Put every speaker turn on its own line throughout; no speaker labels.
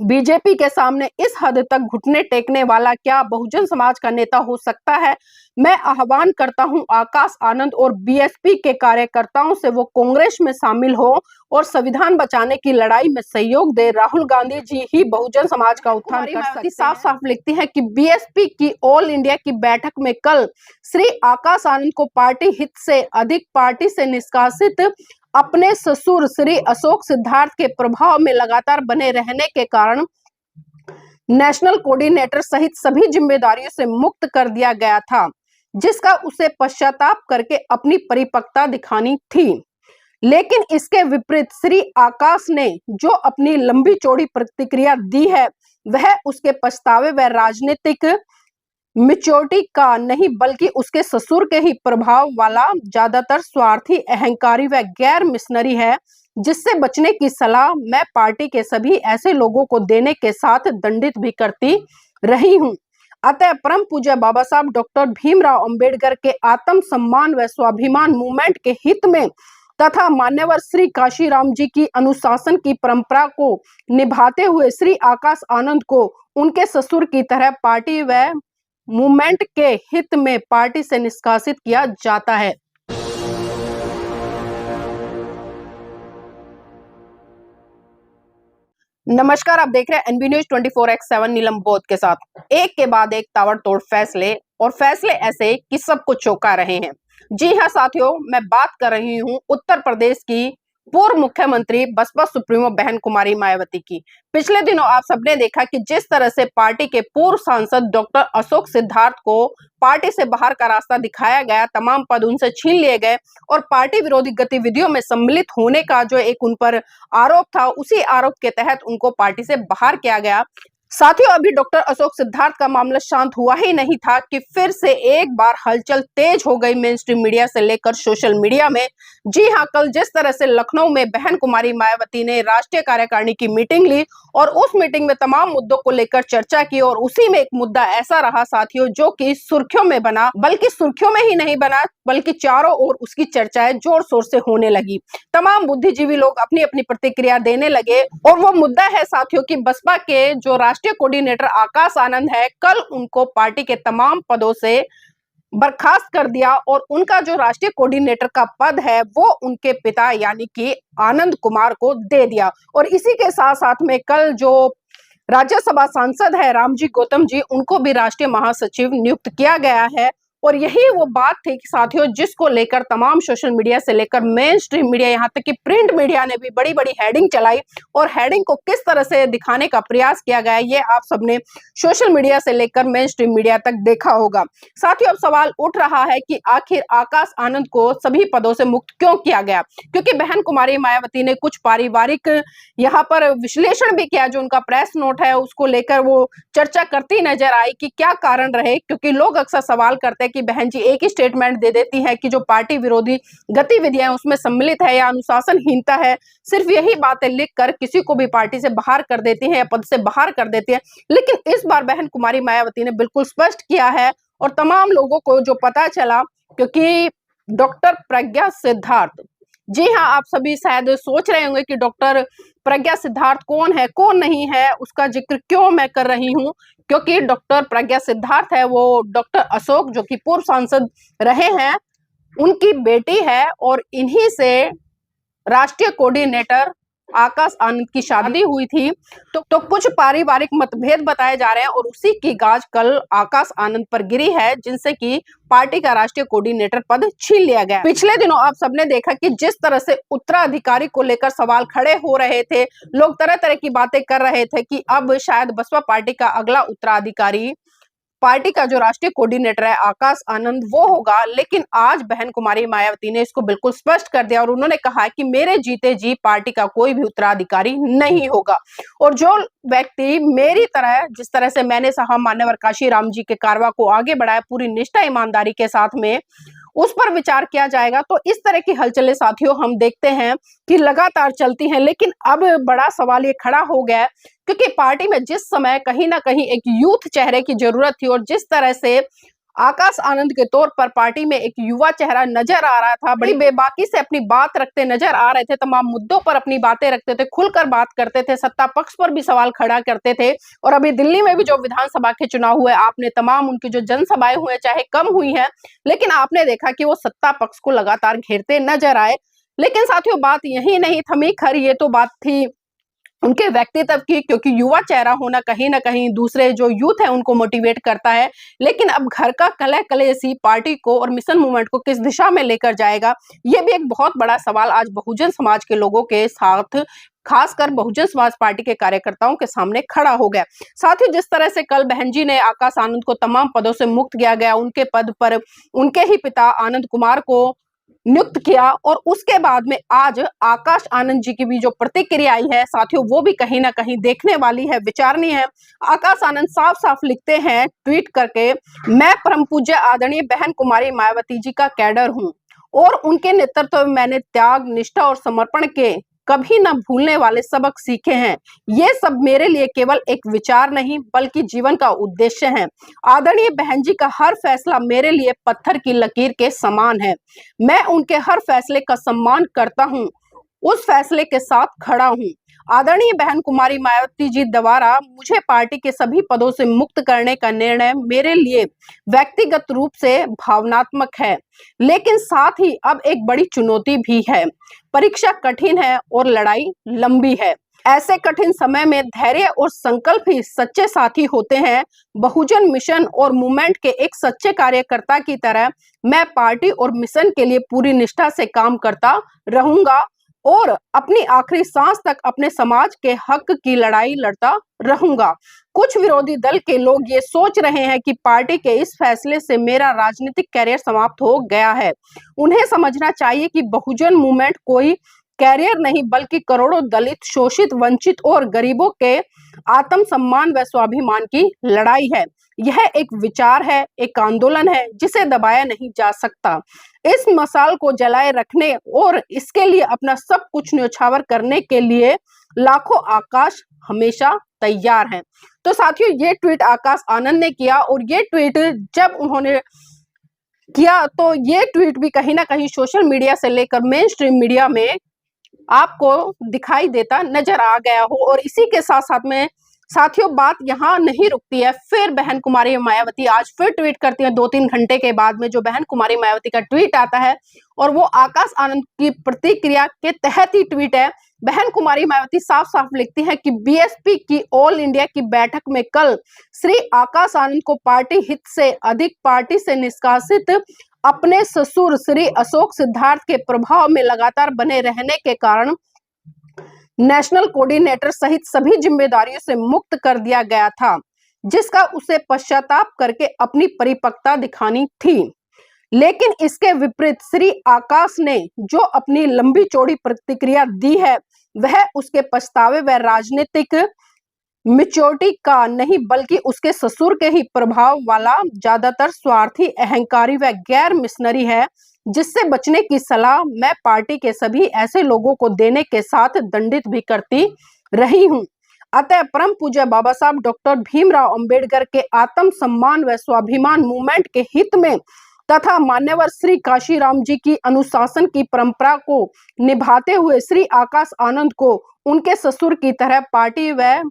BJP के सामने इस हद तक घुटने टेकने वाला क्या बहुजन समाज का नेता हो सकता है। मैं आह्वान करता हूं आकाश आनंद और बीएसपी के कार्यकर्ताओं से वो कांग्रेस में शामिल हो और संविधान बचाने की लड़ाई में सहयोग दे। राहुल गांधी जी ही बहुजन समाज का उत्थान कर सकते हैं। साफ साफ लिखती है कि बीएसपी की ऑल इंडिया की बैठक में कल श्री आकाश आनंद को पार्टी हित से अधिक पार्टी से निष्कासित अपने ससुर श्री अशोक सिद्धार्थ के प्रभाव में लगातार बने रहने के कारण नेशनल कोऑर्डिनेटर सहित सभी जिम्मेदारियों से मुक्त कर दिया गया था, जिसका उसे पश्चाताप करके अपनी परिपक्वता दिखानी थी। लेकिन इसके विपरीत श्री आकाश ने जो अपनी लंबी चौड़ी प्रतिक्रिया दी है वह उसके पछतावे व राजनीतिक मैच्योरिटी का नहीं बल्कि उसके ससुर के ही प्रभाव वाला ज्यादातर स्वार्थी, अहंकारी व गैर मिशनरी है, जिससे बचने की सलाह मैं पार्टी के सभी ऐसे लोगों को देने के साथ दंडित भी करती रही हूं। अतः परम पूज्य बाबा साहब डॉक्टर भीमराव अंबेडकर के आत्म सम्मान व स्वाभिमान मूवमेंट के हित में तथा मान्यवर श्री काशीराम जी की अनुशासन की परंपरा को निभाते हुए श्री आकाश आनंद को उनके ससुर की तरह पार्टी व मूवमेंट के हित में पार्टी से निष्कासित किया जाता है। नमस्कार, आप देख रहे हैं एनबी न्यूज 24x7 नीलम बोध के साथ। एक के बाद एक ताबड़तोड़ फैसले और फैसले ऐसे कि सबको चौंका रहे हैं। जी हां साथियों, मैं बात कर रही हूं उत्तर प्रदेश की पूर्व मुख्यमंत्री बसपा सुप्रीमो बहन कुमारी मायावती की। पिछले दिनों आप सबने देखा कि जिस तरह से पार्टी के पूर्व सांसद डॉक्टर अशोक सिद्धार्थ को पार्टी से बाहर का रास्ता दिखाया गया, तमाम पद उनसे छीन लिए गए और पार्टी विरोधी गतिविधियों में सम्मिलित होने का जो एक उन पर आरोप था, उसी आरोप के तहत उनको पार्टी से बाहर किया गया। साथियों, अभी डॉक्टर अशोक सिद्धार्थ का मामला शांत हुआ ही नहीं था कि फिर से एक बार हलचल तेज हो गई मेन स्ट्रीम मीडिया से लेकर सोशल मीडिया में। जी हां, कल जिस तरह से लखनऊ में बहन कुमारी मायावती ने राष्ट्रीय कार्यकारिणी की मीटिंग ली और उस मीटिंग में तमाम मुद्दों को लेकर चर्चा की और उसी में एक मुद्दा ऐसा रहा साथियों जो कि सुर्खियों में बना, बल्कि सुर्खियों में ही नहीं बना बल्कि चारों ओर उसकी चर्चाएं जोर शोर से होने लगी। तमाम बुद्धिजीवी लोग अपनी अपनी प्रतिक्रिया देने लगे और वो मुद्दा है साथियों कि बसपा के जो राष्ट्रीय कोऑर्डिनेटर आकाश आनंद है, कल उनको पार्टी के तमाम पदों से बर्खास्त कर दिया और उनका जो राष्ट्रीय कोऑर्डिनेटर का पद है वो उनके पिता यानी कि आनंद कुमार को दे दिया। और इसी के साथ साथ में कल जो राज्यसभा सांसद है रामजी गौतम जी, उनको भी राष्ट्रीय महासचिव नियुक्त किया गया है। और यही वो बात थी कि साथियों जिसको लेकर तमाम सोशल मीडिया से लेकर मेन स्ट्रीम मीडिया, यहाँ तक कि प्रिंट मीडिया ने भी बड़ी बड़ी हेडिंग चलाई और हेडिंग को किस तरह से दिखाने का प्रयास किया गया ये आप सबने सोशल मीडिया से लेकर मेन स्ट्रीम मीडिया तक देखा होगा। साथियों, अब सवाल उठ रहा है कि आखिर आकाश आनंद को सभी पदों से मुक्त क्यों किया गया, क्योंकि बहन कुमारी मायावती ने कुछ पारिवारिक यहाँ पर विश्लेषण भी किया। जो उनका प्रेस नोट है उसको लेकर वो चर्चा करती नजर आई कि क्या कारण रहे, क्योंकि लोग अक्सर सवाल करते हैं कि बहन जी एक ही स्टेटमेंट दे देती है कि जो पार्टी विरोधी गतिविधियां उसमें सम्मिलित है या अनुशासनहीनता है, सिर्फ यही बातें लिखकर किसी को भी पार्टी से बाहर कर देती है या पद से बाहर कर देती है। लेकिन इस बार बहन कुमारी मायावती ने बिल्कुल स्पष्ट किया है और तमाम लोगों को जो पता चला, क्योंकि डॉक्टर प्रज्ञा सिद्धार्थ, जी हाँ, आप सभी शायद सोच रहे होंगे कि डॉक्टर प्रज्ञा सिद्धार्थ कौन है कौन नहीं है, उसका जिक्र क्यों मैं कर रही हूँ, क्योंकि डॉक्टर प्रज्ञा सिद्धार्थ है वो डॉक्टर अशोक जो कि पूर्व सांसद रहे हैं उनकी बेटी है और इन्हीं से राष्ट्रीय कोऑर्डिनेटर आकाश आनंद की शादी हुई थी। तो कुछ पारिवारिक मतभेद बताए जा रहे हैं और उसी की गाज कल आकाश आनंद पर गिरी है, जिनसे कि पार्टी का राष्ट्रीय कोऑर्डिनेटर पद छीन लिया गया। पिछले दिनों आप सबने देखा कि जिस तरह से उत्तराधिकारी को लेकर सवाल खड़े हो रहे थे, लोग तरह तरह की बातें कर रहे थे कि अब शायद बसपा पार्टी का अगला उत्तराधिकारी पार्टी का जो राष्ट्रीय कोऑर्डिनेटर है आकाश आनंद वो होगा। लेकिन आज बहन कुमारी मायावती ने इसको बिल्कुल स्पष्ट कर दिया और उन्होंने कहा कि मेरे जीते जी पार्टी का कोई भी उत्तराधिकारी नहीं होगा और जो व्यक्ति मेरी तरह, जिस तरह से मैंने साहब मान्यवर काशीराम जी के कारवा को आगे बढ़ाया पूरी निष्ठा ईमानदारी के साथ में, उस पर विचार किया जाएगा। तो इस तरह की हलचलें साथियों हम देखते हैं कि लगातार चलती हैं। लेकिन अब बड़ा सवाल ये खड़ा हो गया है क्योंकि पार्टी में जिस समय कहीं ना कहीं एक यूथ चेहरे की जरूरत थी और जिस तरह से आकाश आनंद के तौर पर पार्टी में एक युवा चेहरा नजर आ रहा था, बड़ी बेबाकी से अपनी बात रखते नजर आ रहे थे, तमाम मुद्दों पर अपनी बातें रखते थे, खुलकर बात करते थे, सत्ता पक्ष पर भी सवाल खड़ा करते थे। और अभी दिल्ली में भी जो विधानसभा के चुनाव हुए, आपने तमाम उनकी जो जनसभाएं हुए चाहे कम हुई हैं, लेकिन आपने देखा कि वो सत्ता पक्ष को लगातार घेरते नजर आए। लेकिन साथियों, बात यही नहीं थमी, खैर ये तो बात थी उनके व्यक्तित्व की, क्योंकि युवा चेहरा होना कहीं ना कहीं दूसरे जो यूथ है उनको मोटिवेट करता है। लेकिन अब घर का कलह कलेशी पार्टी को और मिशन मूवमेंट को किस दिशा में लेकर जाएगा, ये भी एक बहुत बड़ा सवाल आज बहुजन समाज के लोगों के साथ, खासकर बहुजन समाज पार्टी के कार्यकर्ताओं के सामने खड़ा हो गया। साथ ही जिस तरह से कल बहन जी ने आकाश आनंद को तमाम पदों से मुक्त किया गया, उनके पद पर उनके ही पिता आनंद कुमार को नियुक्त किया, और उसके बाद में आज आकाश आनंद जी की भी जो प्रतिक्रिया आई है साथियों, वो भी कहीं ना कहीं देखने वाली है, विचारणीय है। आकाश आनंद साफ साफ लिखते हैं ट्वीट करके, मैं परम पूज्य आदरणीय बहन कुमारी मायावती जी का कैडर हूं और उनके नेतृत्व में मैंने त्याग, निष्ठा और समर्पण के कभी न भूलने वाले सबक सीखे हैं। ये सब मेरे लिए केवल एक विचार नहीं बल्कि जीवन का उद्देश्य है। आदरणीय बहन जी का हर फैसला मेरे लिए पत्थर की लकीर के समान है। मैं उनके हर फैसले का सम्मान करता हूँ, उस फैसले के साथ खड़ा हूँ। आदरणीय बहन कुमारी मायावती जी द्वारा मुझे पार्टी के सभी पदों से मुक्त करने का निर्णय मेरे लिए व्यक्तिगत रूप से भावनात्मक है, लेकिन साथ ही अब एक बड़ी चुनौती भी है। परीक्षा कठिन है और लड़ाई लंबी है। ऐसे कठिन समय में धैर्य और संकल्प ही सच्चे साथी होते हैं। बहुजन मिशन और मूवमेंट के एक सच्चे कार्यकर्ता की तरह मैं पार्टी और मिशन के लिए पूरी निष्ठा से काम करता रहूंगा और अपनी आखिरी सांस तक अपने समाज के हक की लड़ाई लड़ता रहूंगा। कुछ विरोधी दल के लोग ये सोच रहे हैं कि पार्टी के इस फैसले से मेरा राजनीतिक कैरियर समाप्त हो गया है। उन्हें समझना चाहिए कि बहुजन मूवमेंट कोई कैरियर नहीं बल्कि करोड़ों दलित, शोषित, वंचित और गरीबों के आत्मसम्मान व स्वाभिमान की लड़ाई है। यह एक विचार है, एक आंदोलन है जिसे दबाया नहीं जा सकता। इस मसाल को जलाए रखने और इसके लिए अपना सब कुछ न्योछावर करने के लिए लाखों आकाश हमेशा तैयार हैं। तो साथियों, ये ट्वीट आकाश आनंद ने किया, और ये ट्वीट जब उन्होंने किया तो ये ट्वीट भी कहीं ना कहीं सोशल मीडिया से लेकर मेन स्ट्रीम मीडिया में आपको दिखाई देता नजर आ गया हो। और इसी के साथ साथ में साथियों, बात यहाँ नहीं रुकती है। फिर बहन कुमारी मायावती आज फिर ट्वीट करती है 2-3 घंटे के बाद में, जो बहन कुमारी मायावती का ट्वीट आता है और वो आकाश आनंद की प्रतिक्रिया के तहत ही ट्वीट है। बहन कुमारी मायावती साफ साफ लिखती है कि बीएसपी की ऑल इंडिया की बैठक में कल श्री आकाश आनंद को पार्टी हित से अधिक पार्टी से निष्कासित अपने ससुर श्री अशोक सिद्धार्थ के प्रभाव में लगातार बने रहने के कारण नेशनल कोऑर्डिनेटर सहित सभी जिम्मेदारियों से मुक्त कर दिया गया था, जिसका उसे पश्चाताप करके अपनी परिपक्वता दिखानी थी। लेकिन इसके विपरीत श्री आकाश ने जो अपनी लंबी चौड़ी प्रतिक्रिया दी है, वह उसके पछतावे व राजनीतिक मैच्योरिटी का नहीं बल्कि उसके ससुर के ही प्रभाव वाला ज्यादातर स्वार्थी, अहंकारी व गैर मिशनरी है, जिससे बचने की सलाह मैं पार्टी के सभी ऐसे लोगों को देने के साथ दंडित भी करती रही हूं। अतः परम पूज्य बाबा साहब डॉक्टर भीमराव अंबेडकर के आत्म सम्मान व स्वाभिमान मूवमेंट के हित में तथा मान्यवर श्री काशीराम जी की अनुशासन की परंपरा को निभाते हुए श्री आकाश आनंद को उनके ससुर की तरह पार्टी व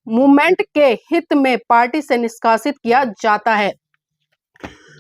मूवमेंट के हित में पार्टी से निष्कासित किया जाता है।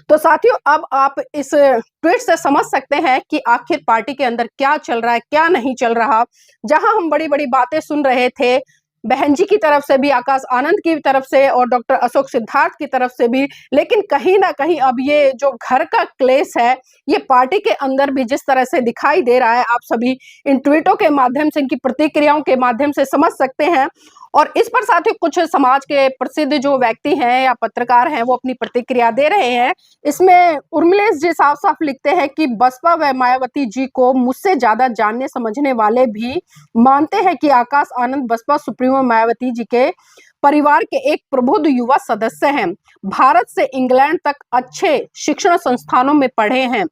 तो साथियों, अब आप इस ट्वीट से समझ सकते हैं कि आखिर पार्टी के अंदर क्या चल रहा है, क्या नहीं चल रहा। जहां हम बड़ी बड़ी बातें सुन रहे थे बहन जी की तरफ से भी, आकाश आनंद की तरफ से और डॉक्टर अशोक सिद्धार्थ की तरफ से भी, लेकिन कहीं ना कहीं अब ये जो घर का क्लेश है, ये पार्टी के अंदर भी जिस तरह से दिखाई दे रहा है, आप सभी इन ट्वीटों के माध्यम से, इनकी प्रतिक्रियाओं के माध्यम से समझ सकते हैं। और इस पर साथ ही कुछ समाज के प्रसिद्ध जो व्यक्ति हैं या पत्रकार हैं, वो अपनी प्रतिक्रिया दे रहे हैं। इसमें उर्मिलेश जी साफ साफ लिखते हैं कि बसपा व मायावती जी को मुझसे ज्यादा जानने समझने वाले भी मानते हैं कि आकाश आनंद बसपा सुप्रीमो मायावती जी के परिवार के एक प्रबुद्ध युवा सदस्य हैं। भारत से इंग्लैंड तक अच्छे शिक्षण संस्थानों में पढ़े हैं,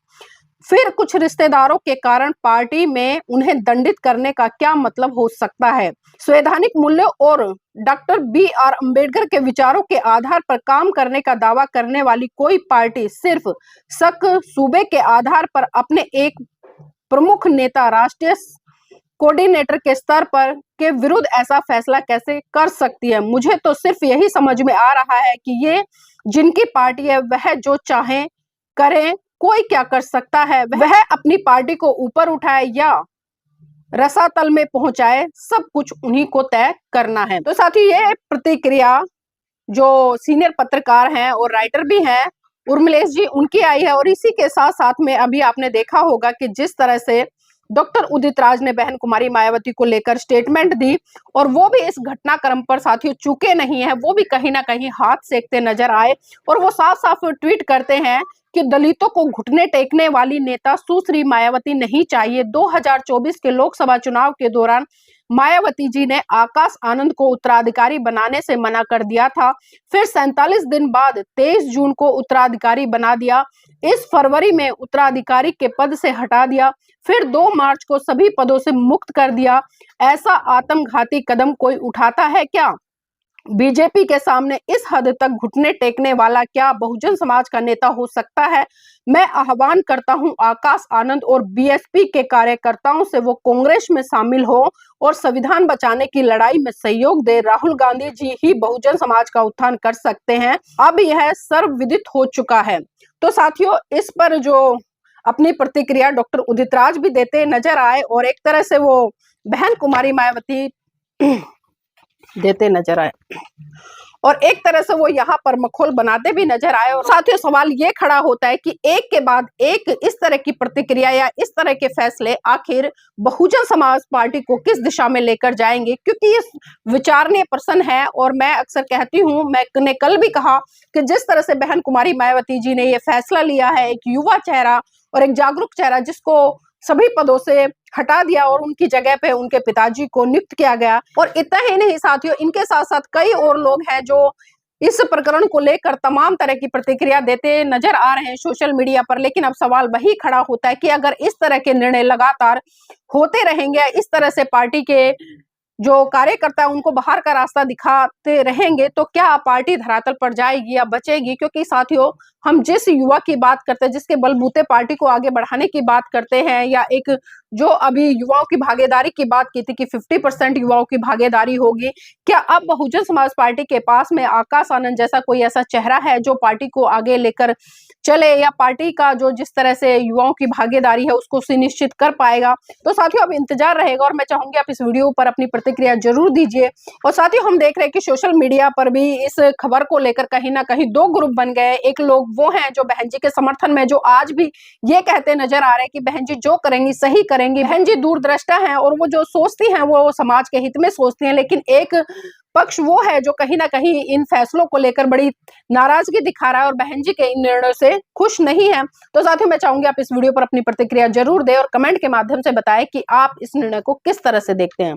फिर कुछ रिश्तेदारों के कारण पार्टी में उन्हें दंडित करने का क्या मतलब हो सकता है? संवैधानिक मूल्यों और डॉक्टर बी.आर. अम्बेडकर के विचारों के आधार पर काम करने का दावा करने वाली कोई पार्टी सिर्फ शक सूबे के आधार पर अपने एक प्रमुख नेता, राष्ट्रीय कोऑर्डिनेटर के स्तर पर के विरुद्ध ऐसा फैसला कैसे कर सकती है? मुझे तो सिर्फ यही समझ में आ रहा है कि ये जिनकी पार्टी है वह जो चाहे करें, कोई क्या कर सकता है? वह अपनी पार्टी को ऊपर उठाए या रसातल में पहुंचाए, सब कुछ उन्हीं को तय करना है। तो साथ ही ये प्रतिक्रिया जो सीनियर पत्रकार हैं और राइटर भी हैं उर्मिलेश जी, उनकी आई है। और इसी के साथ साथ में अभी आपने देखा होगा कि जिस तरह से डॉक्टर उदित राज ने बहन कुमारी मायावती को लेकर स्टेटमेंट दी और वो भी इस घटनाक्रम पर साथियों चूके नहीं है, वो भी कहीं ना कहीं हाथ सेकते नजर आए और वो साफ साफ ट्वीट करते हैं कि दलितों को घुटने टेकने वाली नेता सुश्री मायावती नहीं चाहिए। 2024 के लोकसभा चुनाव के दौरान मायावती जी ने आकाश आनंद को उत्तराधिकारी बनाने से मना कर दिया था, फिर 47 दिन बाद 23 जून को उत्तराधिकारी बना दिया, इस फरवरी में उत्तराधिकारी के पद से हटा दिया, फिर 2 मार्च को सभी पदों से मुक्त कर दिया। ऐसा आत्मघाती कदम कोई उठाता है क्या? बीजेपी के सामने इस हद तक घुटने टेकने वाला क्या बहुजन समाज का नेता हो सकता है? मैं आह्वान करता हूं आकाश आनंद और बीएसपी के कार्यकर्ताओं से वो कांग्रेस में शामिल हो और संविधान बचाने की लड़ाई में सहयोग दे। राहुल गांधी जी ही बहुजन समाज का उत्थान कर सकते हैं, अब यह सर्वविदित हो चुका है। तो साथियों, इस पर जो अपनी प्रतिक्रिया डॉक्टर उदित राज भी देते नजर आए और एक तरह से वो बहन कुमारी मायावती देते नजर आए और एक तरह से वो यहाँ पर मखौल बनाते भी नजर आए। और साथियों, सवाल ये खड़ा होता है कि एक के बाद एक इस तरह की प्रतिक्रिया या इस तरह के फैसले आखिर बहुजन समाज पार्टी को किस दिशा में लेकर जाएंगे, क्योंकि ये विचारणीय प्रश्न है। और मैं अक्सर कहती हूँ, मैंने कल भी कहा कि जिस तरह से बहन कुमारी मायावती जी ने ये फैसला लिया है, एक युवा चेहरा और एक जागरूक चेहरा जिसको सभी पदों से हटा दिया और उनकी जगह पे उनके पिताजी को नियुक्त किया गया। और इतना ही नहीं साथियों, इनके साथ साथ कई और लोग हैं जो इस प्रकरण को लेकर तमाम तरह की प्रतिक्रिया देते नजर आ रहे हैं सोशल मीडिया पर। लेकिन अब सवाल वही खड़ा होता है कि अगर इस तरह के निर्णय लगातार होते रहेंगे, इस तरह से पार्टी के जो कार्यकर्ता है उनको बाहर का रास्ता दिखाते रहेंगे, तो क्या पार्टी धरातल पर जाएगी या बचेगी? क्योंकि साथियों, हम जिस युवा की बात करते हैं, जिसके बलबूते पार्टी को आगे बढ़ाने की बात करते हैं, या एक जो अभी युवाओं की भागीदारी की बात की थी कि 50% युवाओं की भागीदारी होगी, क्या अब बहुजन समाज पार्टी के पास में आकाश आनंद जैसा कोई ऐसा चेहरा है जो पार्टी को आगे लेकर चले, या पार्टी का जो जिस तरह से युवाओं की भागीदारी है उसको सुनिश्चित कर पाएगा? तो साथियों, अब इंतजार रहेगा और मैं चाहूंगी आप इस वीडियो पर अपनी प्रतिक्रिया जरूर दीजिए। और साथियों, हम देख रहे हैं कि सोशल मीडिया पर भी इस खबर को लेकर कहीं ना कहीं 2 ग्रुप बन गए। एक लोग वो हैं जो बहन जी के समर्थन में, जो आज भी ये कहते नजर आ रहे हैं कि बहन जी जो करेंगी सही करेंगी, बहन जी दूरदृष्टा हैं और वो जो सोचती हैं वो समाज के हित में सोचती हैं। लेकिन एक पक्ष वो है जो कहीं ना कहीं इन फैसलों को लेकर बड़ी नाराजगी दिखा रहा है और बहन जी के इन निर्णयों से खुश नहीं है। तो साथियों, मैं चाहूंगी आप इस वीडियो पर अपनी प्रतिक्रिया जरूर दें और कमेंट के माध्यम से बताएं कि आप इस निर्णय को किस तरह से देखते हैं।